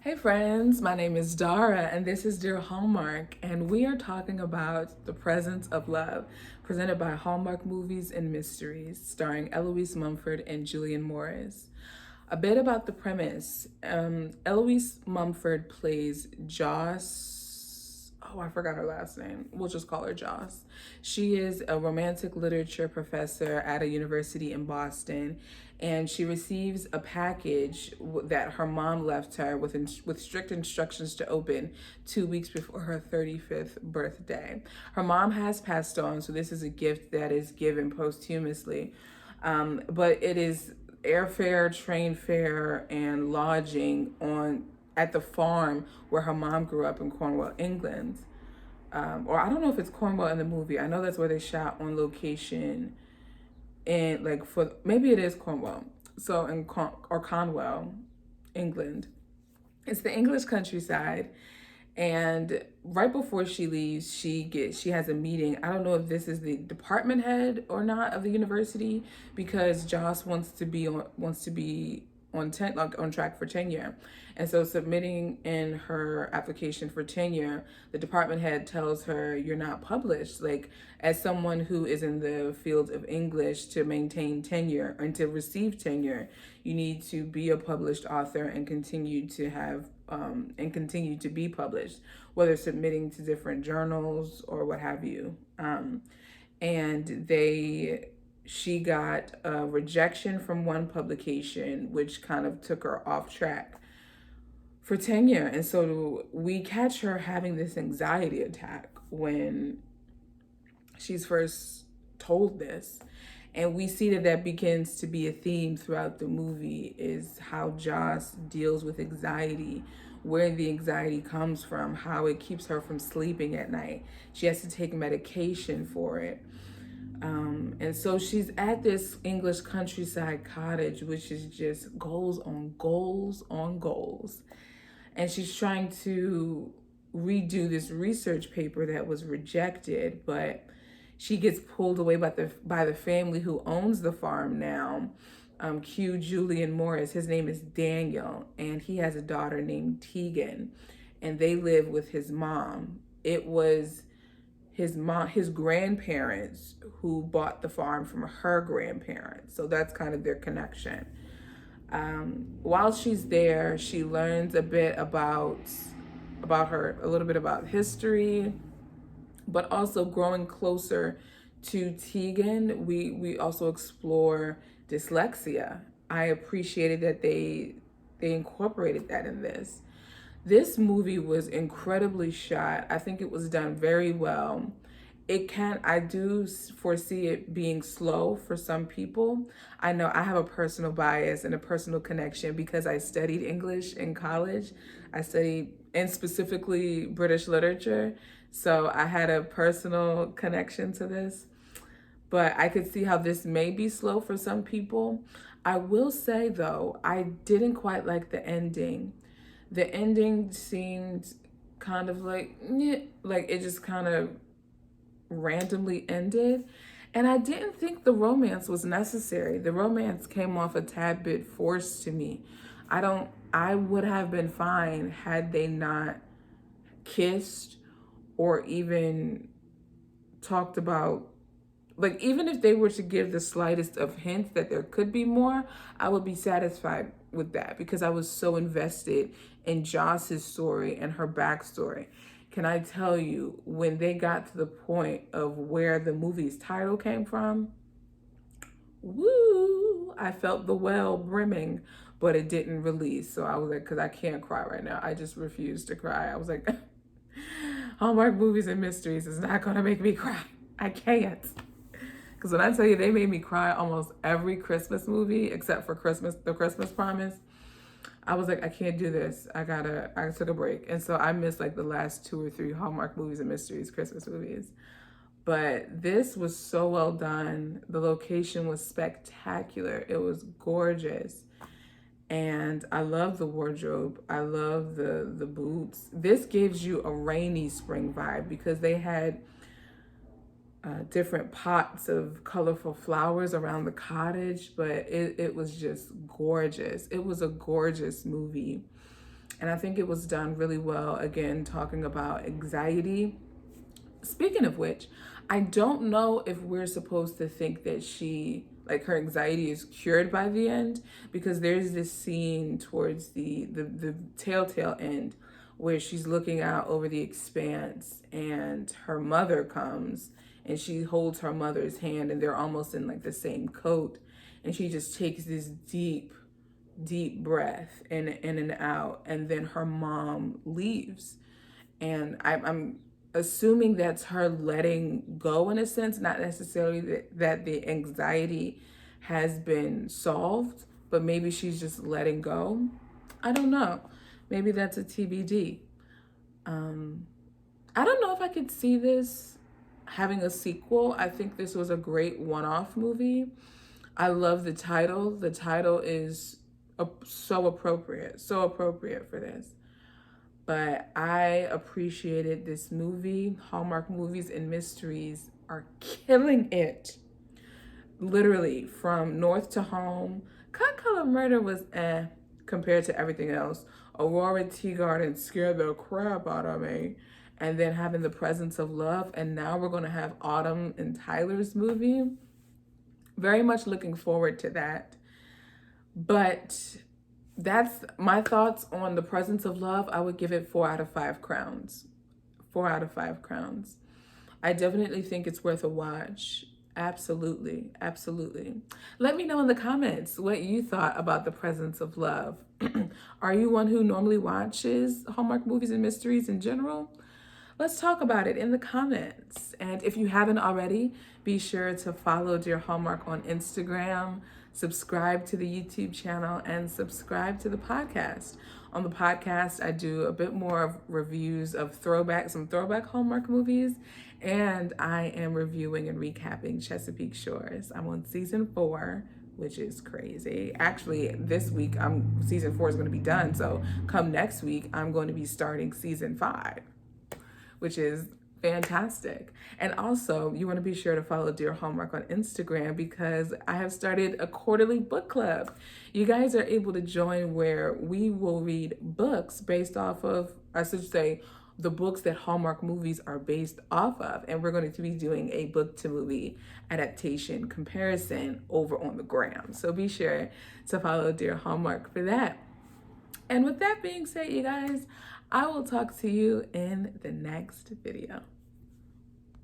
Hey friends, my name is Dara and this is Dear Hallmark, and we are talking about The Presence of Love, presented by Hallmark Movies and Mysteries, starring Elise Mumford and Julian Morris. A bit about the premise. Eloise Mumford plays Joss. Oh, I forgot her last name. We'll just call her Joss. She is a romantic literature professor at a university in Boston, and she receives a package that her mom left her with strict instructions to open 2 weeks before her 35th birthday. Her mom has passed on, so this is a gift that is given posthumously, but it is airfare, train fare, and lodging on at the farm where her mom grew up in Cornwall, England. Or I don't know if it's Cornwall in the movie. I know that's where they shot on location, and like for maybe it is Cornwall. So or Cornwall, England. It's the English countryside, and right before she leaves, she has a meeting. I don't know if this is the department head or not of the university, because Joss wants to be on track for tenure. And so, submitting in her application for tenure, the department head tells her, you're not published. Like, as someone who is in the field of English, to maintain tenure and to receive tenure, you need to be a published author and continue to have and continue to be published, whether submitting to different journals or what have you. And she got a rejection from one publication, which kind of took her off track for tenure. And so we catch her having this anxiety attack when she's first told this. And we see that begins to be a theme throughout the movie, is how Joss deals with anxiety, where the anxiety comes from, how it keeps her from sleeping at night. She has to take medication for it. And so she's at this English countryside cottage, which is just goals on goals on goals. And she's trying to redo this research paper that was rejected, but she gets pulled away by the family who owns the farm now. Julian Morris, his name is Daniel, and he has a daughter named Tegan, and they live with his mom. It was his grandparents who bought the farm from her grandparents. So that's kind of their connection. While she's there, she learns a bit about a little bit about history, but also growing closer to Tegan, we also explore dyslexia. I appreciated that they incorporated that in this. This movie was incredibly shot. I think it was done very well. I do foresee it being slow for some people. I know I have a personal bias and a personal connection because I studied English in college. I studied, and specifically British literature. So I had a personal connection to this. But I could see how this may be slow for some people. I will say though, I didn't quite like the ending. The ending seemed kind of like it just kind of randomly ended. And I didn't think the romance was necessary. The romance came off a tad bit forced to me. I would have been fine had they not kissed or even talked about, like, even if they were to give the slightest of hints that there could be more, I would be satisfied with that because I was so invested in Joss's story and her backstory. Can I tell you, when they got to the point of where the movie's title came from, woo, I felt the well brimming, but it didn't release. So I was like, because I can't cry right now. I just refused to cry. I was like, Hallmark Movies and Mysteries is not going to make me cry. I can't. Because when I tell you they made me cry almost every Christmas movie except for The Christmas Promise, I was like, I can't do this. I took a break. And so I missed like the last 2 or 3 Hallmark Movies and Mysteries Christmas movies. But this was so well done. The location was spectacular. It was gorgeous. And I love the wardrobe. I love the boots. This gives you a rainy spring vibe because they had different pots of colorful flowers around the cottage, but it was just gorgeous. It was a gorgeous movie. And I think it was done really well, again, talking about anxiety. Speaking of which, I don't know if we're supposed to think that her anxiety is cured by the end, because there's this scene towards the telltale end where she's looking out over the expanse and her mother comes and she holds her mother's hand and they're almost in like the same coat, and she just takes this deep breath in and out, and then her mom leaves. And I'm assuming that's her letting go in a sense, not necessarily that the anxiety has been solved, but maybe she's just letting go. I don't know. Maybe that's a TBD. I don't know if I could see this having a sequel. I think this was a great one-off movie. I love the title. The title is so appropriate for this. But I appreciated this movie. Hallmark Movies and Mysteries are killing it. Literally, from North to Home. Cut Color Murder was compared to everything else. Aurora Teagarden scared the crap out of me. And then having The Presence of Love. And now we're going to have Autumn and Tyler's movie. Very much looking forward to that. But that's my thoughts on The Presence of Love. I would give it 4 out of 5 crowns. 4 out of 5 crowns. I definitely think it's worth a watch. Absolutely. Let me know in the comments what you thought about The Presence of Love. Are you one who normally watches Hallmark Movies and Mysteries in general? Let's talk about it in the comments. And if you haven't already, be sure to follow Dear Hallmark on Instagram, subscribe to the YouTube channel, and subscribe to the podcast. On the podcast, I do a bit more of reviews of some throwback Hallmark movies, and I am reviewing and recapping Chesapeake Shores. I'm on season 4, which is crazy. Actually, this week, season 4 is going to be done, so come next week, I'm going to be starting season 5. Which is fantastic. And also, you want to be sure to follow Dear Hallmark on Instagram, because I have started a quarterly book club. You guys are able to join where we will read books based off of, I should say, the books that Hallmark movies are based off of. And we're going to be doing a book to movie adaptation comparison over on the gram. So be sure to follow Dear Hallmark for that. And with that being said, you guys, I will talk to you in the next video.